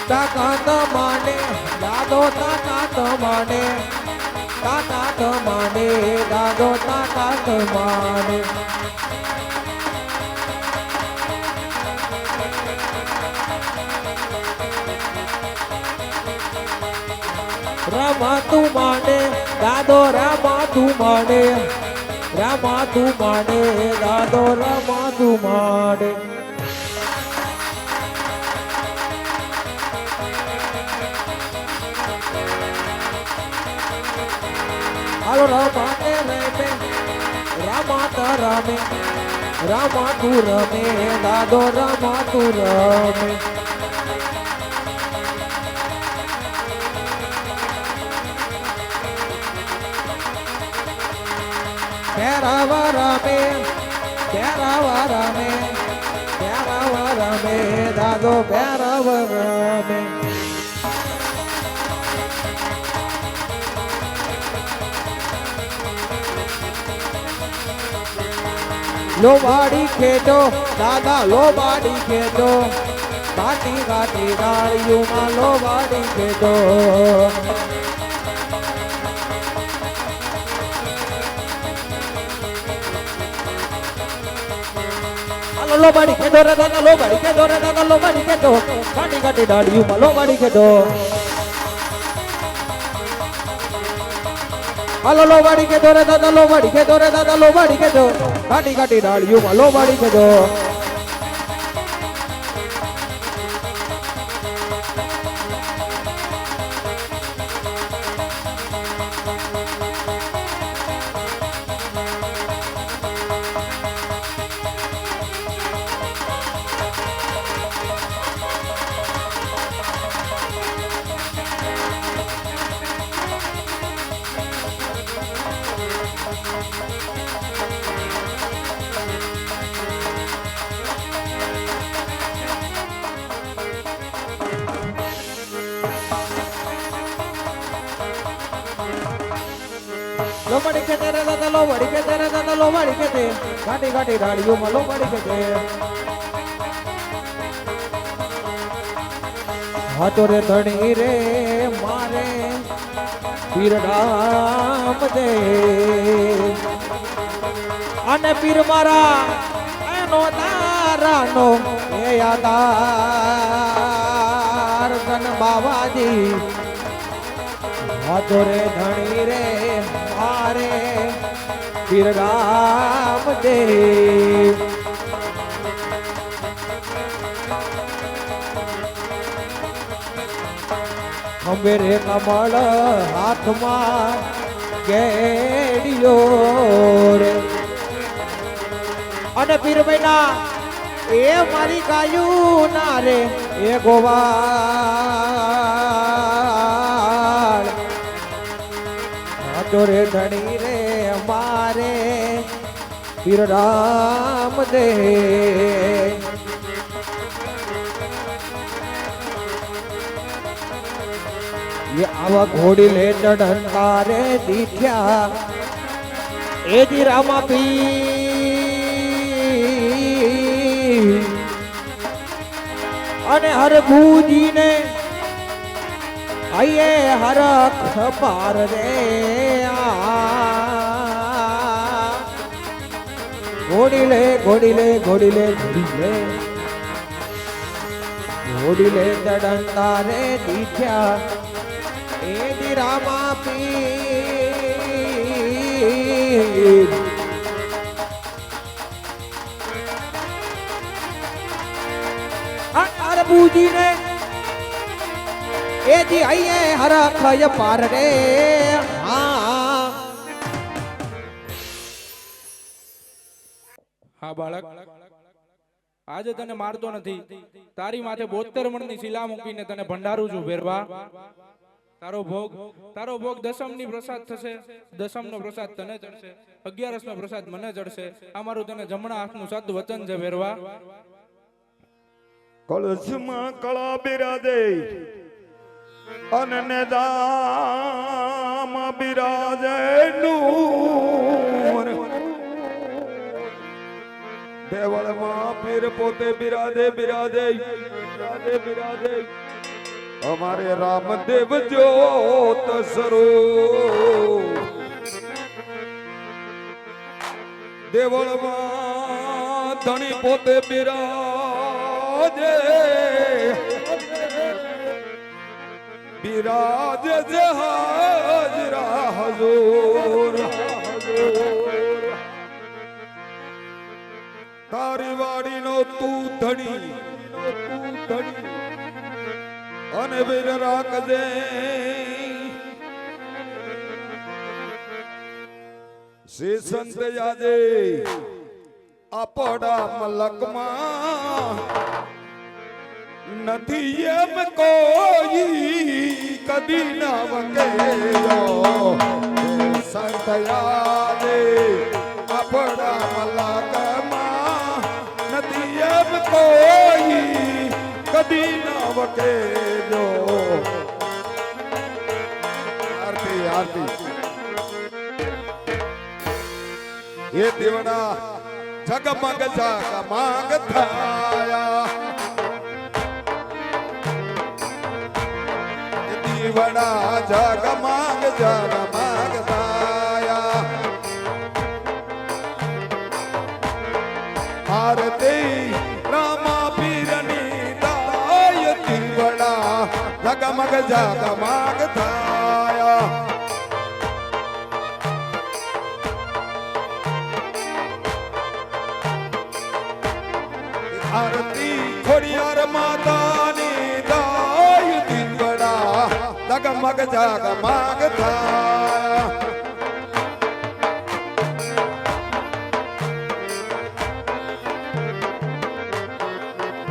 તાકાત માને દાદો તાકાત માને દાદો તાકાત માને રામા તું માને દાદો રામા તું માને દાદો રામા તું માને હાલો રામાને રમે રામા તા રામા તું રમે દાદો રામા તું રમે ભેરવા રમે દાદો ભેરવ રમે લોબાડી ખેતો દાદા લોબાડી ખેતો કાટી કાટી ગાળીઓમાં લોબાડી ખેતો લોબાડી ખેતો રે દાદા લોબાડી ખેતો રે દાદા લોબાડી ખેતો કાટી કાટી ગાળીઓમાં લોબાડી ખેતો હાલો લોબાડી ખેતો રે દાદા લોબાડી ખેતો રે દાદા લોબાડી ખેતો કાટી કાટી ડાળીઓમાં લોબાડી ખેતો લોબાડી ખેતે રે દાદા લોબાડી ખેતે રે દાદા લોબાડી ખેતે કાટી કાટી ડાળીઓમાં લોબાડી ખેતે હાથો રે ધણી રે મારે પીરડામ દે અને પીર મારા એનો તારાનો એ યાદાર ગન બાવાજી હાથો રે ધણી રે મારે પીરડામ દે અંબે રે કમળ હાથમાં કેડિયો રે અને પીર બૈના એ મારી ગાયું ના રે એ ગોવાળ ચોરે ધણી રે અમારે પીર રામ દે આવા ઘોડી લે ચઢંતા રે દીઠ્યા એ જી રામા પી અને હરભુજી ને આયે હરખ પાર રે ઘોડી લે ઘોડી લે ઘોડી લે ઘોડી લે ઘોડી લે ચડંતા રે દીઠ્યા એ દી રામા પીર અરબુજી ને એ જી આઈએ હરખય પાર રે હા બાળક, આજે તને મારતો નથી, તારી માથે 72 મણની શિલા મૂકીને તને ભંડારું છું ભેરવા. તારો ભોગ દસમની પ્રસાદ થશે, દસમનો પ્રસાદ તને ચડશે, 11નો પ્રસાદ મને ચડશે. આ મારું તને જમણા હાથનું સદ વચન છે ભેરવા. કળશમાં કળા બિરાજે અને દામ બિરાજે નૂર દેવળમાં પીર પોતે બિરાજે બિરાજે બિરાજે બિરાજે અમારે રામદેવ જ્યોત સ્વરૂપ દેવળમાં ધણી પોતે બિરાજે બિરાજે જે હાજરા હજૂર તારી વાડીનો તું ધણી અને વીર રાખજે શ્રી સંત યાદે આપડા મલકમાં નથી એમ કોઈ કદી ના વકેયો સંત યાદે આપડા મલકમાં નથી એમ કોઈ કદી ના વકેલો. આરતી આરતી એ દેવડા જગમગ જગમગ થાયા દીવડા જગમગ જગમગ થાયા આરતી રામા પીરની દાય દીવડા જગમગ જગમગ થાયા આરતી ખોડિયાર માતાની દાય દીવડા જગમગ જગમગ થાયા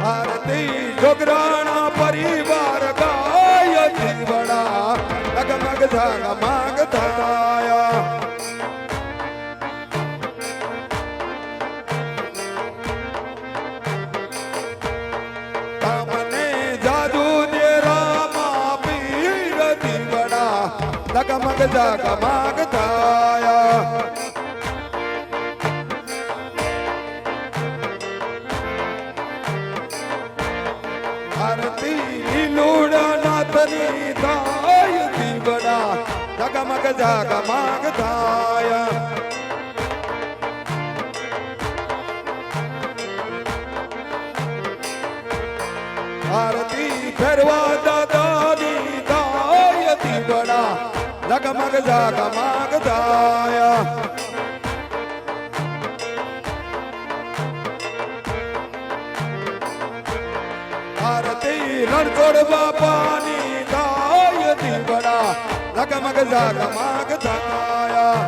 આરતી જોગરાણા પરિવાર ગાય દીવડા જગમગ જગમગ થાયા જગમગ જગમગ થાયા આરતી લૂડાનાથની દાય દીવડા જગમગ જગમગ થાયા આરતી ફેરવા દાદાની દાય દીવડા જગમગ જગમગ થાયા આરતી રણછોડ બાપાની દાય દીવડા જગમગ જગમગ થાયા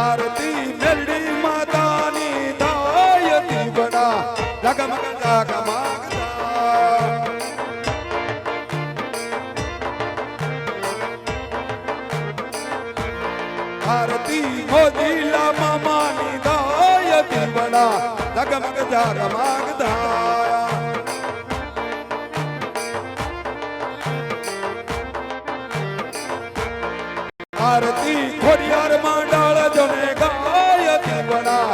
આરતી મેલડી માતાની દાય દીવડા જગમગ જગમગ થાયા આરતી મોજીલા મામાની દાય દીવડા જગમગ જગમગ ધાયા આરતી ખોડિયાર માંડાળ જોને ગાય દીવડા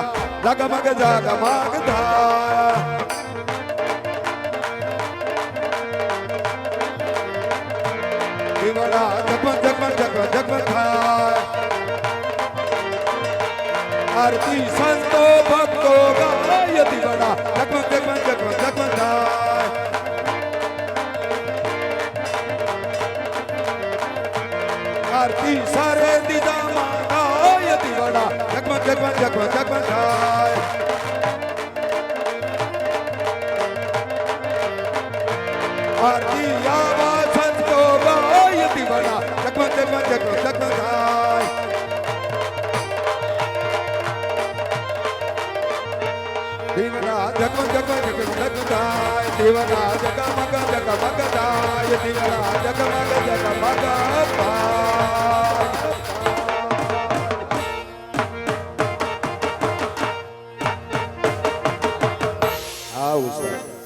જગમગ જગમગ ધાયા દીવડા જગમગ જગમગ જગમગ જગમગ થાય આરતી સંતો ભક્તો ગાય દીવડા જગમગ જગમગ જગમગ જગમગ થાય આરતી સારે દીદામાં ગાય દીવડા જગમગ જગમગ જગમગ જગમગ થાય આરતી આવા સંતો ગાય દીવડા જગમગ જગમગ જગમગ જગમગ થાય દીવડા જગમગ જગમગ જગમગ જગમગ થાય દીવડા જગમગ જગમગ થાય દીવડા જગમગ જગમગ થાય આવું છે